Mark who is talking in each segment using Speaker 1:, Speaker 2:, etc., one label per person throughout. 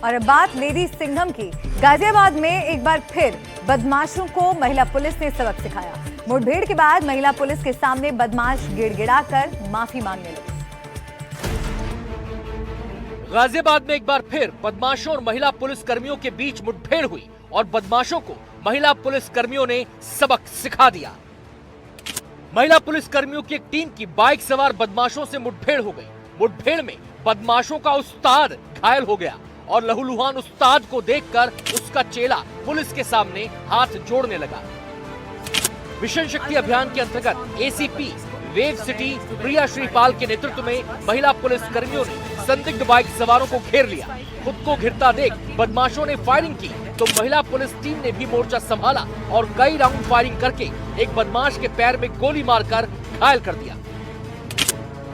Speaker 1: और अब बात लेडी सिंघम की। गाजियाबाद में एक बार फिर बदमाशों को महिला पुलिस ने सबक सिखाया। मुठभेड़ के बाद महिला पुलिस के सामने बदमाश गिड़गिड़ाकर माफी मांगने लगे।
Speaker 2: गाजियाबाद में एक बार फिर बदमाशों और महिला पुलिस कर्मियों के बीच मुठभेड़ हुई और बदमाशों को महिला पुलिस कर्मियों ने सबक सिखा दिया। महिला पुलिस कर्मियों की एक टीम की बाइक सवार बदमाशों से मुठभेड़ हो गई। मुठभेड़ में बदमाशों का उस्ताद घायल हो गया और लहूलुहान उस्ताद को देखकर उसका चेला पुलिस के सामने हाथ जोड़ने लगा। मिशन शक्ति अभियान के अंतर्गत एसीपी वेव सिटी प्रिया श्रीपाल के नेतृत्व में महिला पुलिस कर्मियों ने संदिग्ध बाइक सवारों को घेर लिया। खुद को घिरता देख बदमाशों ने फायरिंग की तो महिला पुलिस टीम ने भी मोर्चा संभाला और कई राउंड फायरिंग करके एक बदमाश के पैर में गोली मारकर घायल कर दिया।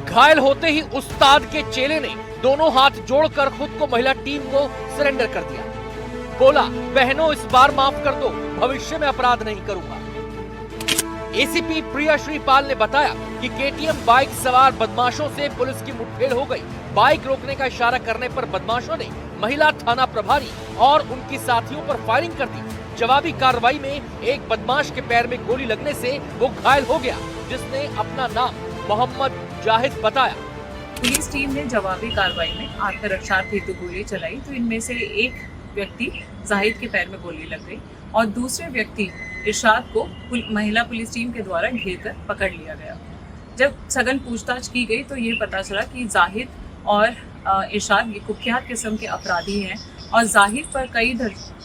Speaker 2: घायल होते ही उस्ताद के चेले ने दोनों हाथ जोड़कर खुद को महिला टीम को सरेंडर कर दिया। बोला, बहनों इस बार माफ कर दो, भविष्य में अपराध नहीं करूंगा। एसीपी प्रिया श्रीपाल ने बताया कि केटीएम बाइक सवार बदमाशों से पुलिस की मुठभेड़ हो गई। बाइक रोकने का इशारा करने पर बदमाशों ने महिला थाना प्रभारी और उनकी साथियों पर फायरिंग कर दी। जवाबी कार्रवाई में एक बदमाश के पैर में गोली लगने से वो घायल हो गया, जिसने अपना नाम मोहम्मद जाहिद बताया।
Speaker 3: पुलिस टीम ने जवाबी कार्रवाई में आत्मरक्षार्थ हेतु गोली चलाई तो इनमें से एक व्यक्ति जाहिद के पैर में गोली लग गई और दूसरे व्यक्ति इरशाद को महिला पुलिस टीम के द्वारा घेरकर पकड़ लिया गया। जब सघन पूछताछ की गई तो ये पता चला कि जाहिद और इरशाद ये कुख्यात किस्म के अपराधी हैं और जाहिद पर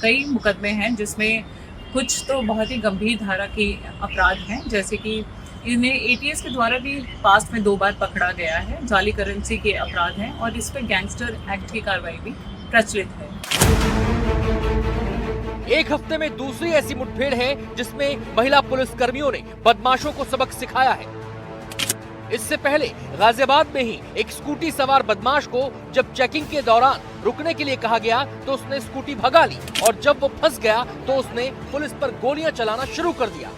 Speaker 3: कई मुकदमे हैं, जिसमें कुछ तो बहुत ही गंभीर धारा के अपराध हैं, जैसे कि इन्हें एटीएस के द्वारा भी पास्ट में 2 बार पकड़ा गया है। जाली करेंसी के अपराध हैं और इस पर गैंगस्टर एक्ट की कार्रवाई भी प्रचलित है।
Speaker 2: एक हफ्ते में दूसरी ऐसी मुठभेड़ है जिसमें महिला पुलिस कर्मियों ने बदमाशों को सबक सिखाया है। इससे पहले गाजियाबाद में ही एक स्कूटी सवार बदमाश को जब चेकिंग के दौरान रुकने के लिए कहा गया तो उसने स्कूटी भगा ली और जब वो फंस गया तो उसने पुलिस पर गोलियां चलाना शुरू कर दिया।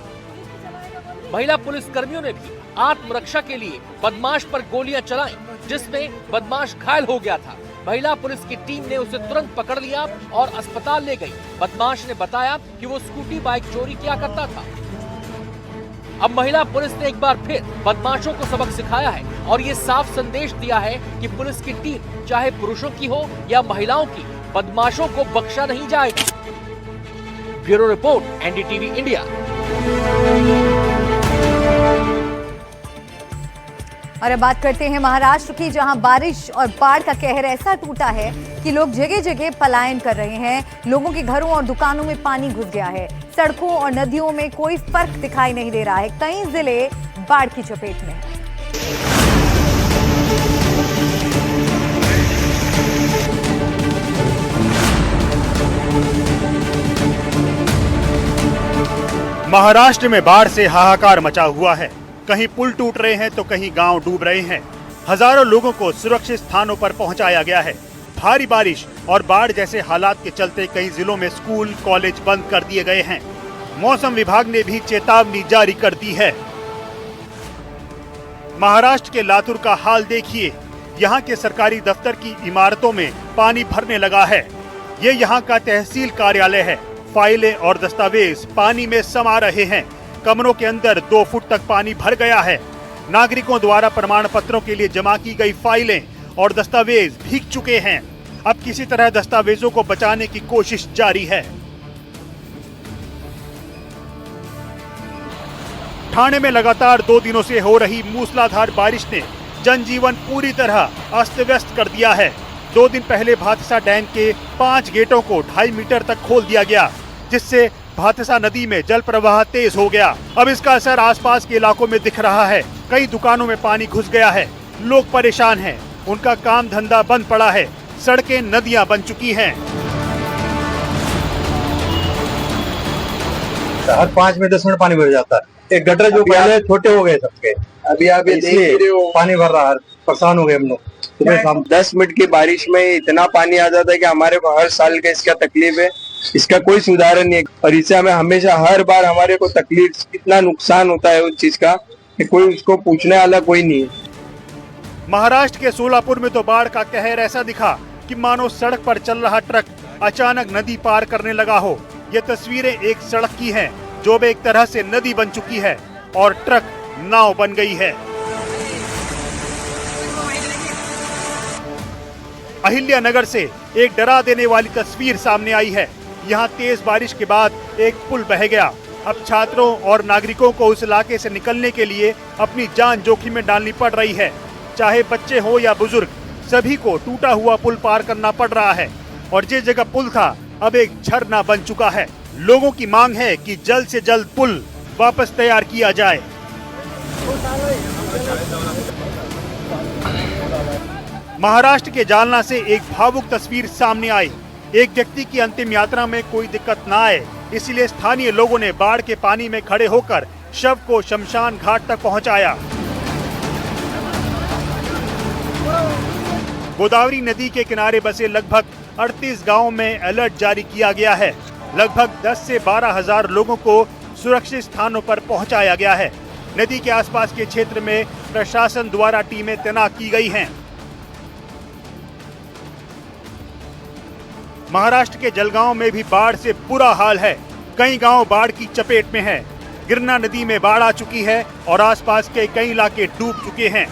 Speaker 2: महिला पुलिस कर्मियों ने भी आत्मरक्षा के लिए बदमाश पर गोलियां चलाई, जिसमें बदमाश घायल हो गया था। महिला पुलिस की टीम ने उसे तुरंत पकड़ लिया और अस्पताल ले गई। बदमाश ने बताया कि वो स्कूटी बाइक चोरी किया करता था। अब महिला पुलिस ने एक बार फिर बदमाशों को सबक सिखाया है और ये साफ संदेश दिया है कि पुलिस की टीम चाहे पुरुषों की हो या महिलाओं की, बदमाशों को बख्शा नहीं जाएगा। Bureau report, NDTV India.
Speaker 1: और अब बात करते हैं महाराष्ट्र की, जहां बारिश और बाढ़ का कहर ऐसा टूटा है कि लोग जगह जगह पलायन कर रहे हैं। लोगों के घरों और दुकानों में पानी घुस गया है। सड़कों और नदियों में कोई फर्क दिखाई नहीं दे रहा है। कई जिले बाढ़ की चपेट में हैं।
Speaker 4: महाराष्ट्र में बाढ़ से हाहाकार मचा हुआ है। कहीं पुल टूट रहे हैं तो कहीं गांव डूब रहे हैं। हजारों लोगों को सुरक्षित स्थानों पर पहुंचाया गया है। भारी बारिश और बाढ़ जैसे हालात के चलते कई जिलों में स्कूल कॉलेज बंद कर दिए गए हैं। मौसम विभाग ने भी चेतावनी जारी कर दी है। महाराष्ट्र के लातूर का हाल देखिए। यहाँ के सरकारी दफ्तर की इमारतों में पानी भरने लगा है। ये यहाँ का तहसील कार्यालय है। फाइलें और दस्तावेज पानी में समा रहे हैं। कमरों के अंदर 2 फुट तक पानी भर गया है। नागरिकों द्वारा प्रमाण पत्रों के लिए जमा की गई फाइलें और दस्तावेज भीग चुके हैं। अब किसी तरह दस्तावेजों को बचाने की कोशिश जारी है। ठाणे में लगातार 2 दिनों से हो रही मूसलाधार बारिश ने जनजीवन पूरी तरह अस्त व्यस्त कर दिया है। 2 दिन पहले भातसा डैम के 5 गेटों को 2.5 मीटर तक खोल दिया गया, जिससे भातसा नदी में जल प्रवाह तेज हो गया। अब इसका असर आसपास के इलाकों में दिख रहा है। कई दुकानों में पानी घुस गया है। लोग परेशान हैं। उनका काम धंधा बंद पड़ा है। सड़कें नदियां बन चुकी हैं।
Speaker 5: हर 5 में 10 मिनट पानी भर जाता है। एक गटर जो पहले छोटे हो गए सबके, अभी आप देख रहे हो पानी भर रहा है। परेशान हो गए हम लोग।
Speaker 6: 10 मिनट की बारिश में इतना पानी आ जाता है कि हमारे को हर साल का इसका तकलीफ है। इसका कोई सुधार नहीं है और इससे हमें हमेशा हर बार हमारे को तकलीफ, इतना नुकसान होता है उस चीज का कि कोई उसको पूछने वाला कोई नहीं है।
Speaker 4: महाराष्ट्र के सोलापुर में तो बाढ़ का कहर ऐसा दिखा कि मानो सड़क पर चल रहा ट्रक अचानक नदी पार करने लगा हो। ये तस्वीरें एक सड़क की हैं, जो अब एक तरह से नदी बन चुकी है और ट्रक नाव बन गई है। अहिल्या नगर से एक डरा देने वाली तस्वीर सामने आई है। यहाँ तेज बारिश के बाद एक पुल बह गया। अब छात्रों और नागरिकों को उस इलाके से निकलने के लिए अपनी जान जोखिम में डालनी पड़ रही है। चाहे बच्चे हो या बुजुर्ग, सभी को टूटा हुआ पुल पार करना पड़ रहा है और जिस जगह पुल था अब एक झरना बन चुका है। लोगों की मांग है कि जल्द से जल्द पुल वापस तैयार किया जाए। महाराष्ट्र के जालना से एक भावुक तस्वीर सामने आई। एक व्यक्ति की अंतिम यात्रा में कोई दिक्कत न आए, इसलिए स्थानीय लोगों ने बाढ़ के पानी में खड़े होकर शव को शमशान घाट तक पहुंचाया। गोदावरी नदी के किनारे बसे लगभग 38 गांवों में अलर्ट जारी किया गया है। लगभग 10 से 12 हजार लोगों को सुरक्षित स्थानों पर पहुंचाया गया है। नदी के आसपास के क्षेत्र में प्रशासन द्वारा टीमें तैनात की गई हैं। महाराष्ट्र के जलगांव में भी बाढ़ से बुरा हाल है। कई गांव बाढ़ की चपेट में हैं। गिरना नदी में बाढ़ आ चुकी है और आसपास के कई इलाके डूब चुके हैं।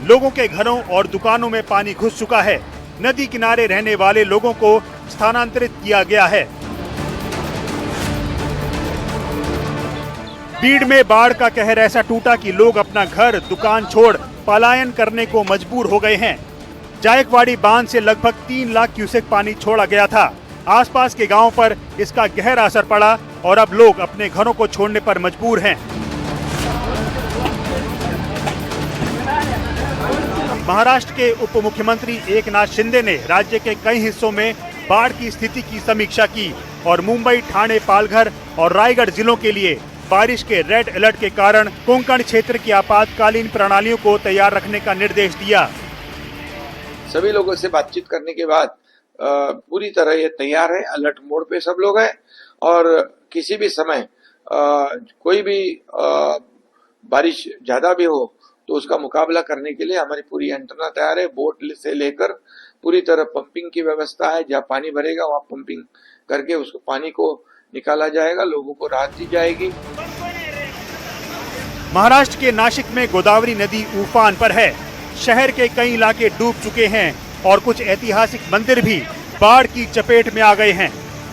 Speaker 4: लोगों के घरों और दुकानों में पानी घुस चुका है। नदी किनारे रहने वाले लोगों को स्थानांतरित किया गया है। बीड़ में बाढ़ का कहर ऐसा टूटा कि लोग अपना घर, दुकान छोड़ पलायन करने को मजबूर हो गए हैं। जायकवाड़ी बांध से लगभग 3 लाख क्यूसेक पानी छोड़ा गया था। आसपास के गांवों पर इसका गहरा असर पड़ा और अब लोग अपने घरों को छोड़ने पर मजबूर हैं। महाराष्ट्र के उप मुख्यमंत्री एकनाथ शिंदे ने राज्य के कई हिस्सों में बाढ़ की स्थिति की समीक्षा की और मुंबई, ठाणे, पालघर और रायगढ़ जिलों के लिए बारिश के रेड अलर्ट के कारण कोंकण क्षेत्र की आपातकालीन प्रणालियों को तैयार रखने का निर्देश दिया।
Speaker 7: सभी लोगों से बातचीत करने के बाद पूरी तरह ये तैयार है, अलर्ट मोड पे सब लोग हैं और किसी भी समय कोई भी बारिश ज्यादा भी हो तो उसका मुकाबला करने के लिए हमारी पूरी यंत्रणा तैयार है। बोट से लेकर पूरी तरह पंपिंग की व्यवस्था है। जहाँ पानी भरेगा वहाँ पंपिंग करके उसको पानी को निकाला जाएगा, लोगों को राहत दी जाएगी।
Speaker 4: महाराष्ट्र के नासिक में गोदावरी नदी उफान पर है। शहर के कई इलाके डूब चुके हैं और कुछ ऐतिहासिक मंदिर भी बाढ़ की चपेट में आ गए हैं।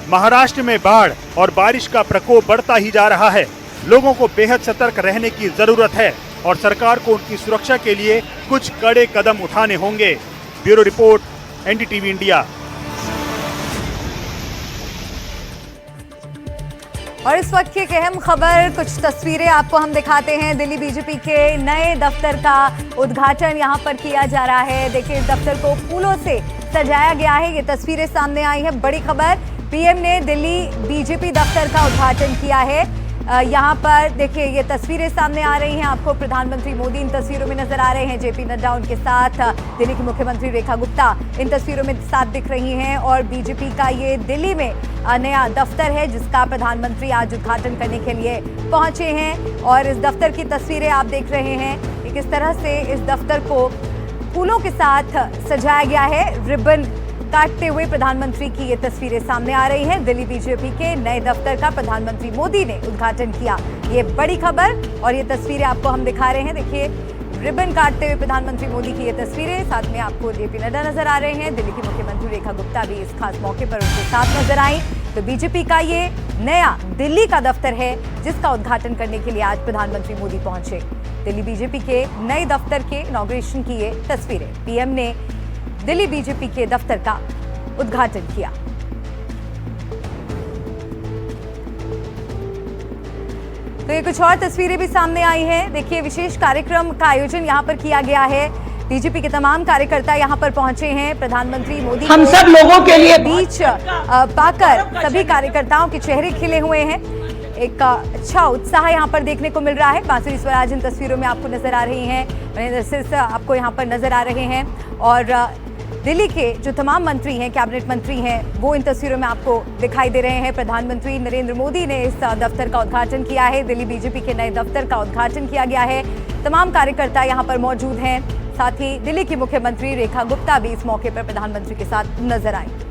Speaker 4: महाराष्ट्र में बाढ़ और बारिश का प्रकोप बढ़ता ही जा रहा है। लोगों को बेहद सतर्क रहने की जरूरत है और सरकार को उनकी सुरक्षा के लिए कुछ कड़े कदम उठाने होंगे। Bureau report, NDTV India.
Speaker 1: और इस वक्त की एक अहम खबर, कुछ तस्वीरें आपको हम दिखाते हैं। दिल्ली बीजेपी के नए दफ्तर का उद्घाटन यहां पर किया जा रहा है। देखिए, इस दफ्तर को फूलों से सजाया गया है। ये तस्वीरें सामने आई हैं। बड़ी खबर, पीएम ने दिल्ली बीजेपी दफ्तर का उद्घाटन किया है। यहाँ पर देखिए, ये तस्वीरें सामने आ रही हैं। आपको प्रधानमंत्री मोदी इन तस्वीरों में नजर आ रहे हैं। जेपी नड्डा उनके साथ, दिल्ली की मुख्यमंत्री रेखा गुप्ता इन तस्वीरों में साथ दिख रही हैं। और बीजेपी का ये दिल्ली में नया दफ्तर है जिसका प्रधानमंत्री आज उद्घाटन करने के लिए पहुंचे हैं। और इस दफ्तर की तस्वीरें आप देख रहे हैं कि किस तरह से इस दफ्तर को फूलों के साथ सजाया गया है। रिबन काटते हुए प्रधानमंत्री की ये तस्वीरें सामने आ रही हैं। दिल्ली बीजेपी के नए दफ्तर का प्रधानमंत्री मोदी ने उद्घाटन किया। ये बड़ी खबर और ये तस्वीरें आपको हम दिखा रहे हैं। देखिए, रिबन काटते हुए प्रधानमंत्री मोदी की ये तस्वीरें, साथ में आपको जेपी नड्डा नजर आ रहे हैं। दिल्ली की मुख्यमंत्री रेखा गुप्ता भी इस खास मौके पर उनके साथ नजर आई। तो बीजेपी का ये नया दिल्ली का दफ्तर है जिसका उद्घाटन करने के लिए आज प्रधानमंत्री मोदी पहुंचे। दिल्ली बीजेपी के नए दफ्तर के इनॉग्रेशन की ये तस्वीरें, पीएम ने दिल्ली बीजेपी के दफ्तर का उद्घाटन किया। तो ये कुछ और तस्वीरें भी सामने आई हैं। देखिए, विशेष कार्यक्रम का आयोजन यहाँ पर किया गया है। बीजेपी के तमाम कार्यकर्ता यहाँ पर पहुंचे हैं। प्रधानमंत्री मोदी
Speaker 8: हम सब लोगों के लिए
Speaker 1: बीच पाकर सभी कार्यकर्ताओं के चेहरे खिले हुए हैं। एक अच्छा उत्साह यहाँ पर देखने को मिल रहा है। बांसुरी स्वराज इन तस्वीरों में आपको नजर आ रही हैं, महेंद्र सिरसा आपको यहाँ पर नजर आ रहे हैं और दिल्ली के जो तमाम मंत्री हैं, कैबिनेट मंत्री हैं, वो इन तस्वीरों में आपको दिखाई दे रहे हैं। प्रधानमंत्री नरेंद्र मोदी ने इस दफ्तर का उद्घाटन किया है। दिल्ली बीजेपी के नए दफ्तर का उद्घाटन किया गया है। तमाम कार्यकर्ता यहाँ पर मौजूद हैं। साथ ही दिल्ली की मुख्यमंत्री रेखा गुप्ता भी इस मौके पर प्रधानमंत्री के साथ नजर आई।